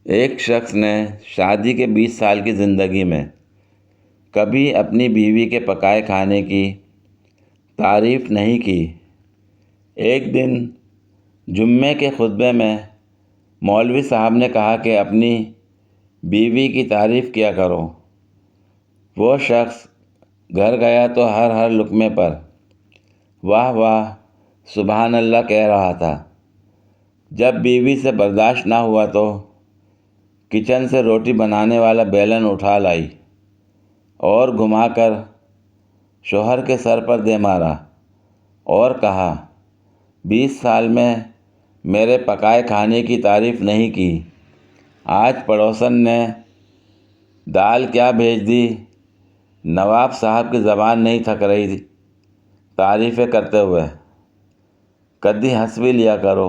एक शख्स ने शादी के 20 साल की ज़िंदगी में कभी अपनी बीवी के पकाए खाने की तारीफ़ नहीं की। एक दिन जुम्मे के खुतबे में मौलवी साहब ने कहा कि अपनी बीवी की तारीफ़ किया करो। वो शख्स घर गया तो हर हर लुक़मे पर वाह वाह सुभान अल्लाह कह रहा था। जब बीवी से बर्दाश्त ना हुआ तो किचन से रोटी बनाने वाला बेलन उठा लाई और घुमाकर शौहर के सर पर दे मारा और कहा, 20 साल में मेरे पकाए खाने की तारीफ़ नहीं की, आज पड़ोसन ने दाल क्या भेज दी। नवाब साहब की ज़बान नहीं थक रही थी तारीफ़ें करते हुए। कद्दी हंस भी लिया करो।